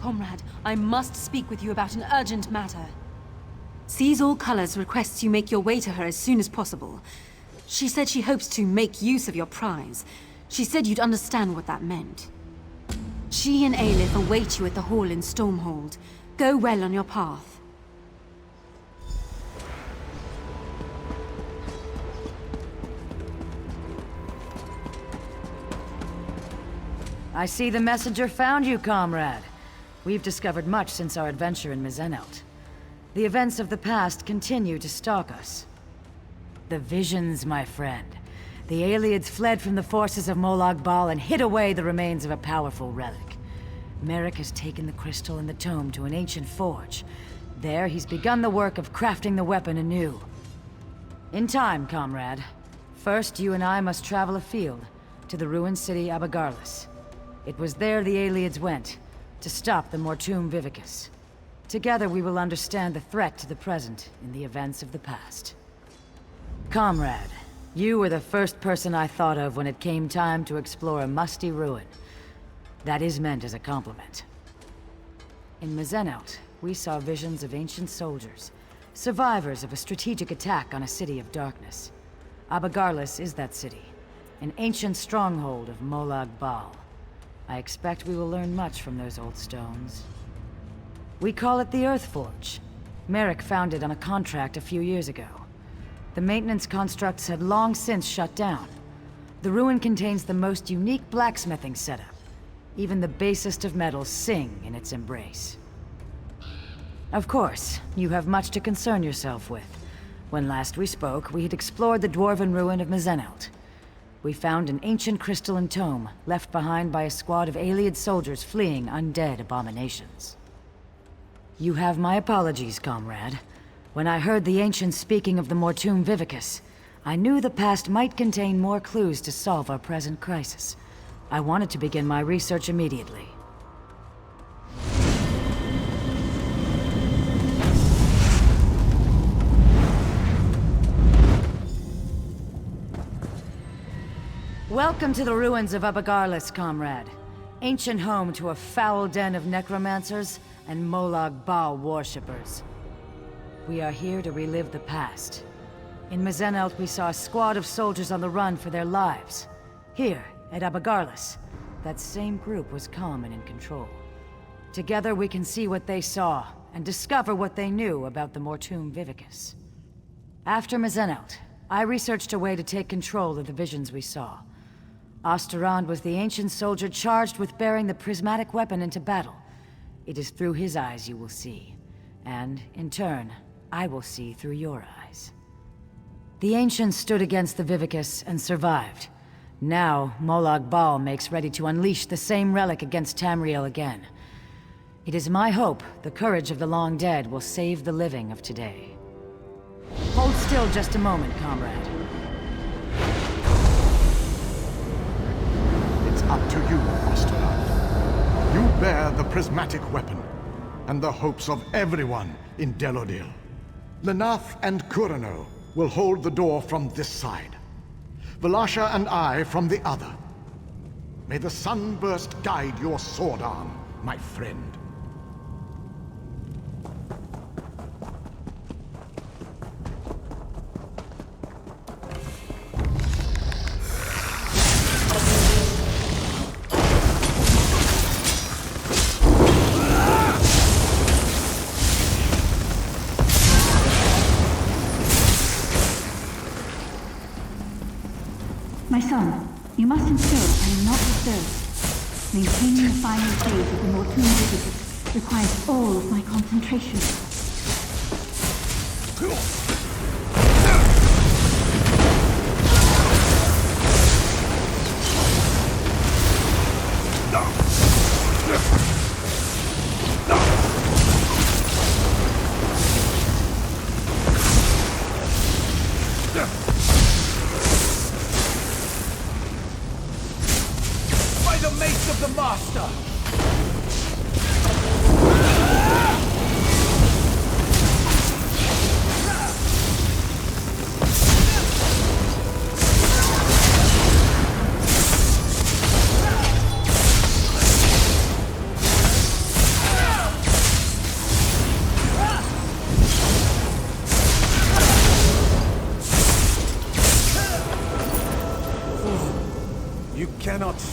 Comrade, I must speak with you about an urgent matter. Sees All Colors requests you make your way to her as soon as possible. She said she hopes to make use of your prize. She said you'd understand what that meant. She and Aelith await you at the hall in Stormhold. Go well on your path. I see the messenger found you, comrade. We've discovered much since our adventure in Mizenelt. The events of the past continue to stalk us. The visions, my friend. The Aelids fled from the forces of Molag Bal and hid away the remains of a powerful relic. Merric has taken the crystal and the tome to an ancient forge. There, he's begun the work of crafting the weapon anew. In time, comrade. First, you and I must travel afield, to the ruined city Abagarlis. It was there the Aelids went, to stop the Mortum Vivicus. Together we will understand the threat to the present in the events of the past. Comrade, you were the first person I thought of when it came time to explore a musty ruin. That is meant as a compliment. In Mizenelt, we saw visions of ancient soldiers, survivors of a strategic attack on a city of darkness. Abagarlis is that city, an ancient stronghold of Molag Bal. I expect we will learn much from those old stones. We call it the Earth Forge. Merric found it on a contract a few years ago. The maintenance constructs had long since shut down. The ruin contains the most unique blacksmithing setup. Even the basest of metals sing in its embrace. Of course, you have much to concern yourself with. When last we spoke, we had explored the dwarven ruin of Mizenelt. We found an ancient crystalline tome, left behind by a squad of Aelid soldiers fleeing undead abominations. You have my apologies, comrade. When I heard the ancients speaking of the Mortum Vivicus, I knew the past might contain more clues to solve our present crisis. I wanted to begin my research immediately. Welcome to the ruins of Abagarlis, comrade. Ancient home to a foul den of necromancers and Molag Bal worshippers. We are here to relive the past. In Mizenelt, we saw a squad of soldiers on the run for their lives. Here, at Abagarlis, that same group was calm and in control. Together we can see what they saw, and discover what they knew about the Mortum Vivicus. After Mizenelt, I researched a way to take control of the visions we saw. Osterand was the ancient soldier charged with bearing the prismatic weapon into battle. It is through his eyes you will see. And, in turn, I will see through your eyes. The ancients stood against the Vivicus and survived. Now, Molag Bal makes ready to unleash the same relic against Tamriel again. It is my hope the courage of the long dead will save the living of today. Hold still just a moment, comrade. It's up to you, Osterland. You bear the prismatic weapon, and the hopes of everyone in Delodil. Lenath and Kurano will hold the door from this side. Valasha and I from the other. May the sunburst guide your sword arm, my friend. My son, you must ensure I am not disturbed. Maintaining the final phase of the Mortum Vivicus requires all of my concentration. The mace of the Master!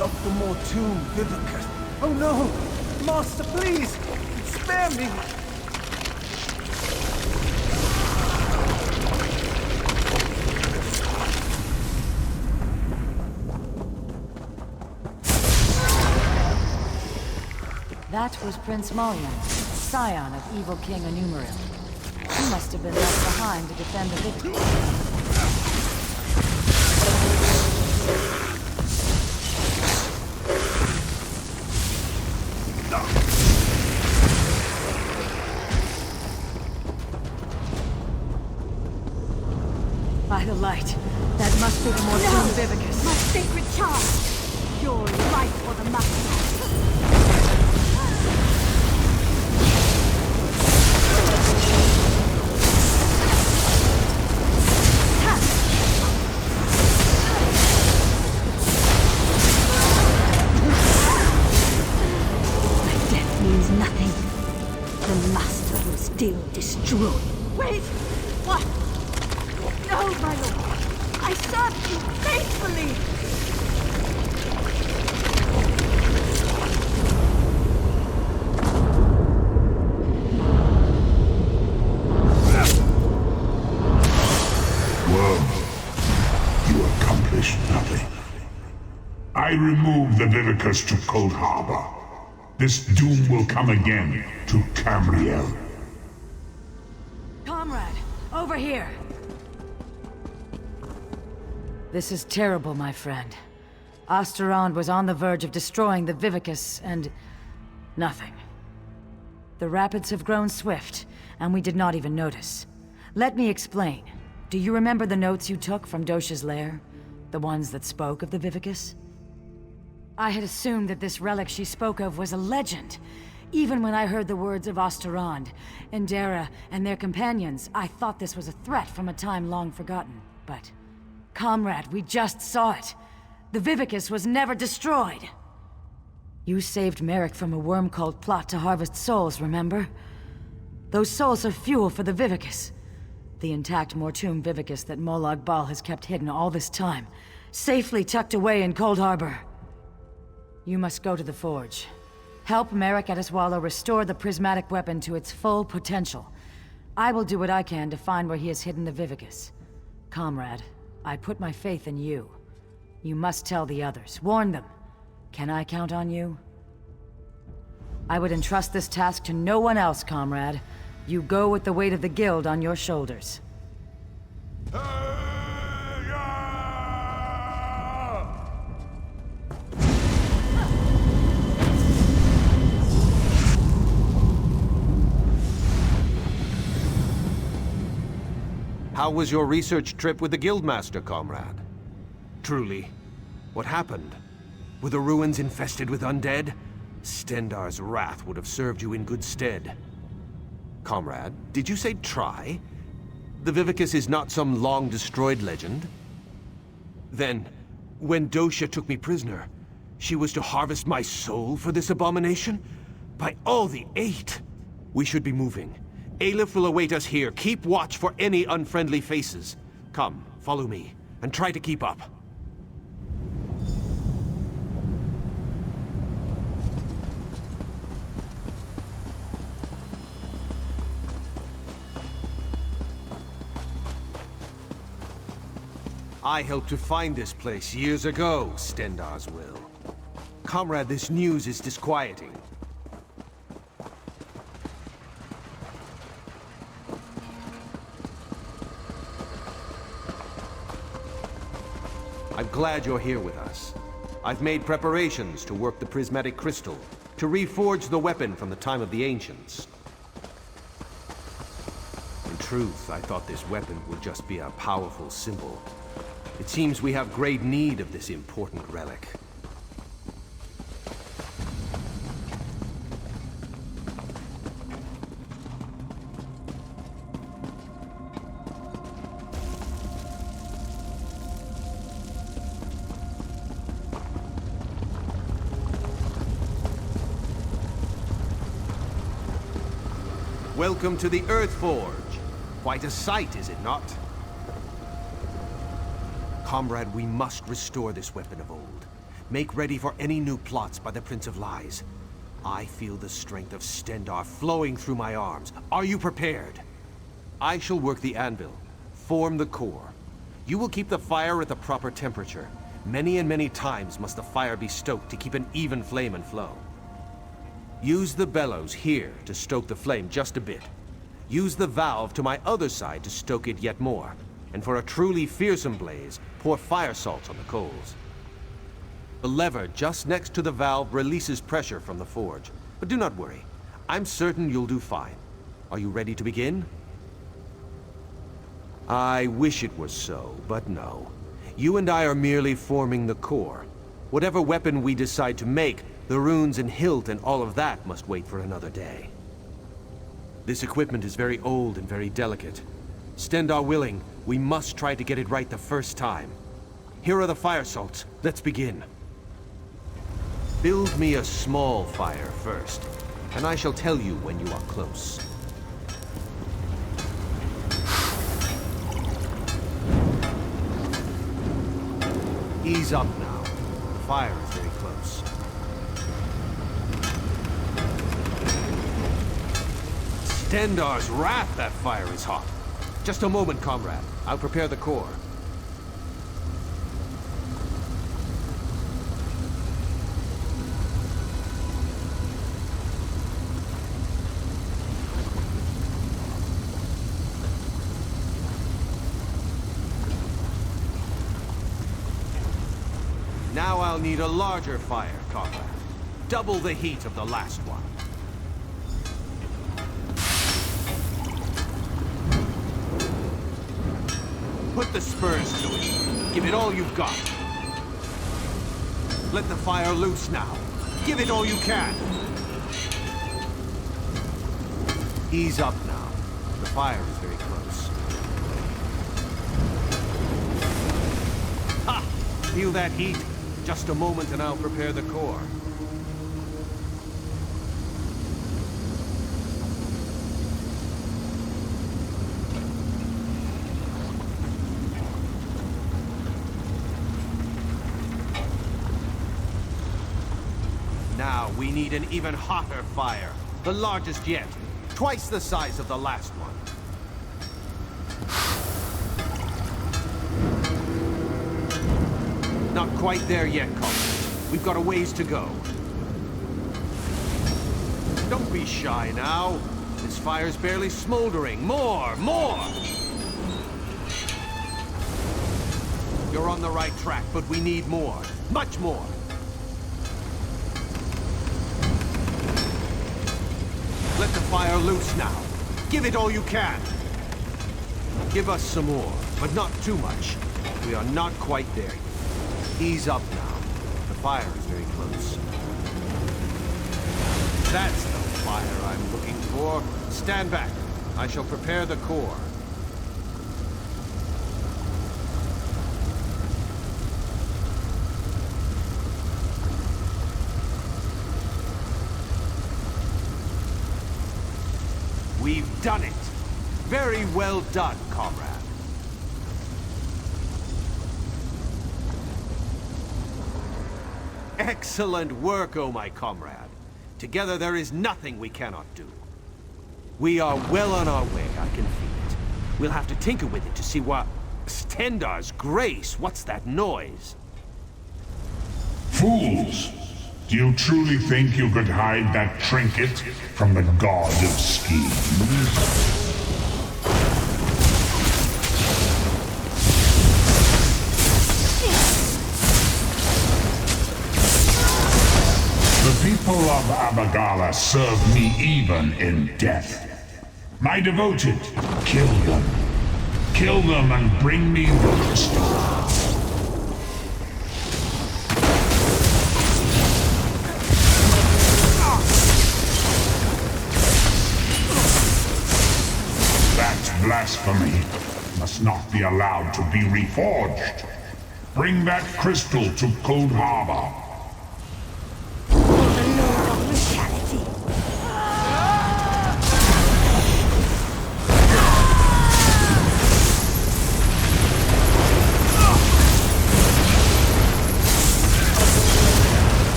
of the Mortum Vivicus. Oh no! Master, please! Spare me! That was Prince Malian, scion of evil King Anumeril. He must have been left behind to defend the Vivicus. By the light, that must be the Mortum Vivicus. My sacred charm! Your life for the Master! Still destroy. Wait! What? No, my lord! I served you faithfully! Well, you accomplished nothing. I removed the Vivicus to Cold Harbor. This doom will come again to Camriel. Comrade, over here! This is terrible, my friend. Osterond was on the verge of destroying the Vivicus, and... nothing. The rapids have grown swift, and we did not even notice. Let me explain. Do you remember the notes you took from Dosha's lair? The ones that spoke of the Vivicus? I had assumed that this relic she spoke of was a legend. Even when I heard the words of Osterond, Endera, and their companions, I thought this was a threat from a time long forgotten. But, comrade, we just saw it. The Vivicus was never destroyed. You saved Merric from a worm-called plot to harvest souls, remember? Those souls are fuel for the Vivicus. The intact Mortum Vivicus that Molag Bal has kept hidden all this time, safely tucked away in Cold Harbor. You must go to the Forge. Help Merric Adeswalo restore the prismatic weapon to its full potential. I will do what I can to find where he has hidden the Vivicus. Comrade, I put my faith in you. You must tell the others. Warn them. Can I count on you? I would entrust this task to no one else, comrade. You go with the weight of the Guild on your shoulders. How was your research trip with the Guildmaster, comrade? Truly, what happened? Were the ruins infested with undead? Stendarr's wrath would have served you in good stead. Comrade, did you say try? The Vivicus is not some long-destroyed legend? Then, when Dosha took me prisoner, she was to harvest my soul for this abomination? By all the eight! We should be moving. Aleph will await us here. Keep watch for any unfriendly faces. Come, follow me, and try to keep up. I helped to find this place years ago, Stendarr's will. Comrade, this news is disquieting. I'm glad you're here with us. I've made preparations to work the prismatic crystal, to reforge the weapon from the time of the ancients. In truth, I thought this weapon would just be a powerful symbol. It seems we have great need of this important relic. Welcome to the Earth Forge. Quite a sight, is it not? Comrade, we must restore this weapon of old. Make ready for any new plots by the Prince of Lies. I feel the strength of Stendarr flowing through my arms. Are you prepared? I shall work the anvil, form the core. You will keep the fire at the proper temperature. Many and many times must the fire be stoked to keep an even flame and flow. Use the bellows here to stoke the flame just a bit. Use the valve to my other side to stoke it yet more. And for a truly fearsome blaze, pour fire salts on the coals. The lever just next to the valve releases pressure from the forge. But do not worry. I'm certain you'll do fine. Are you ready to begin? I wish it was so, but no. You and I are merely forming the core. Whatever weapon we decide to make, the runes and hilt and all of that must wait for another day. This equipment is very old and very delicate. Stendarr willing, we must try to get it right the first time. Here are the fire salts. Let's begin. Build me a small fire first, and I shall tell you when you are close. Ease up now. The fire is very close. Stendarr's wrath, that fire is hot. Just a moment, comrade. I'll prepare the core. Now I'll need a larger fire, comrade. Double the heat of the last one. Put the spurs to it. Give it all you've got. Let the fire loose now. Give it all you can. Ease up now. The fire is very close. Ha! Feel that heat? Just a moment and I'll prepare the core. Now we need an even hotter fire. The largest yet. Twice the size of the last one. Not quite there yet, comrade. We've got a ways to go. Don't be shy now. This fire's barely smoldering. More! More! You're on the right track, but we need more. Much more. Let the fire loose now. Give it all you can. Give us some more, but not too much. We are not quite there yet. Ease up now. The fire is very close. That's the fire I'm looking for. Stand back. I shall prepare the core. We've done it. Very well done, comrade. Excellent work, oh my comrade. Together there is nothing we cannot do. We are well on our way, I can feel it. We'll have to tinker with it to see what... Stendarr's grace, what's that noise? Fools! Do you truly think you could hide that trinket from the god of schemes? The people of Abagala serve me even in death. My devoted, kill them. Kill them and bring me the crystal. That blasphemy must not be allowed to be reforged. Bring that crystal to Cold Harbor.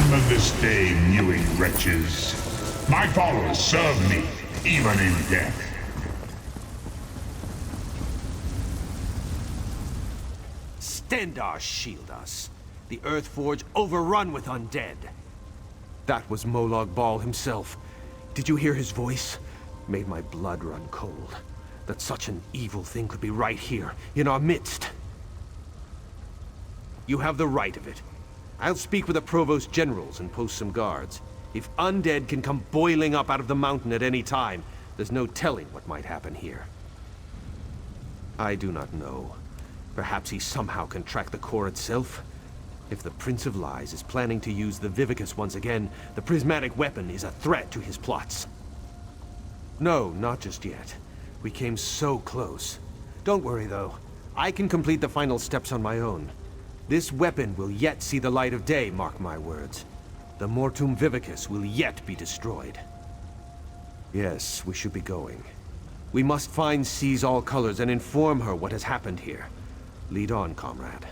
Remember this day, mewing wretches. My followers serve me, even in death. Stendar shield us. The Earthforge overrun with undead. That was Molag Bal himself. Did you hear his voice? Made my blood run cold. That such an evil thing could be right here, in our midst. You have the right of it. I'll speak with the Provost Generals and post some guards. If undead can come boiling up out of the mountain at any time, there's no telling what might happen here. I do not know. Perhaps he somehow can track the core itself? If the Prince of Lies is planning to use the Vivicus once again, the prismatic weapon is a threat to his plots. No, not just yet. We came so close. Don't worry, though. I can complete the final steps on my own. This weapon will yet see the light of day, mark my words. The Mortum Vivicus will yet be destroyed. Yes, we should be going. We must find Seize All Colors and inform her what has happened here. Lead on, comrade.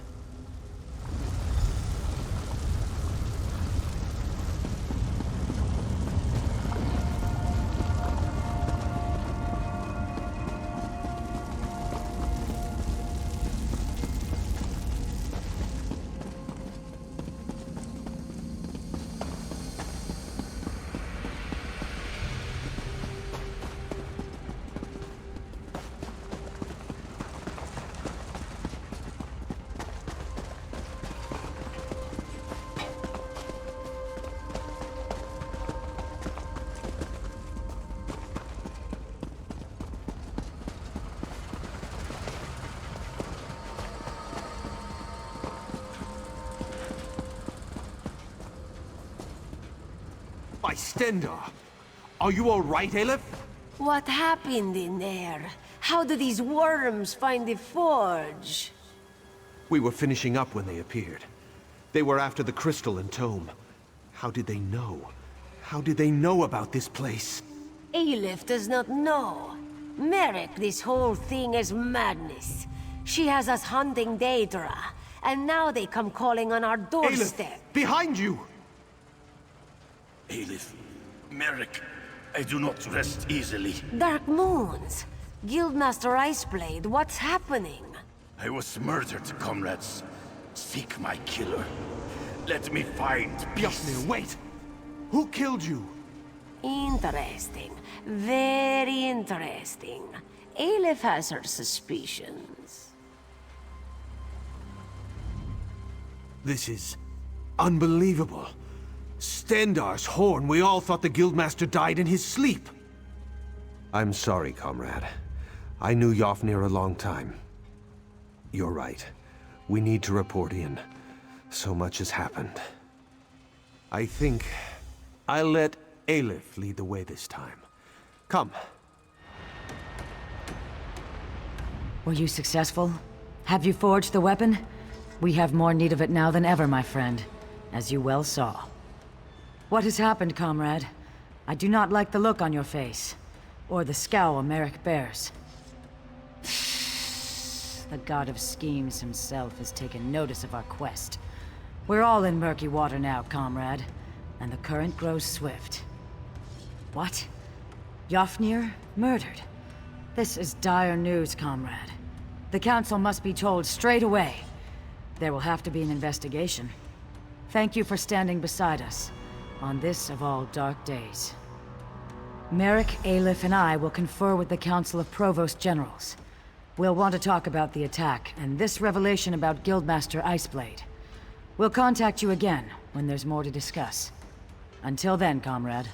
By Stendar! Are you all right, Aleph? What happened in there? How did these worms find the forge? We were finishing up when they appeared. They were after the crystal and tome. How did they know? How did they know about this place? Aleph does not know. Merric, this whole thing is madness. She has us hunting Daedra, and now they come calling on our doorstep. Aleph! Behind you! Aleph, Merric, I do not rest easily. Dark Moons! Guildmaster Iceblade, what's happening? I was murdered, comrades. Seek my killer. Let me find peace. Yasnir, wait! Who killed you? Interesting. Very interesting. Aleph has her suspicions. This is unbelievable. Stendar's horn. We all thought the Guildmaster died in his sleep. I'm sorry, comrade. I knew Yofnir a long time. You're right. We need to report in. So much has happened. I think I'll let Aleph lead the way this time. Come. Were you successful? Have you forged the weapon? We have more need of it now than ever, my friend, as you well saw. What has happened, comrade? I do not like the look on your face, or the scowl Merric bears. The god of schemes himself has taken notice of our quest. We're all in murky water now, comrade, and the current grows swift. What? Yofnir murdered? This is dire news, comrade. The Council must be told straight away. There will have to be an investigation. Thank you for standing beside us on this of all dark days. Merric, Aleph, and I will confer with the Council of Provost Generals. We'll want to talk about the attack, and this revelation about Guildmaster Iceblade. We'll contact you again when there's more to discuss. Until then, comrade.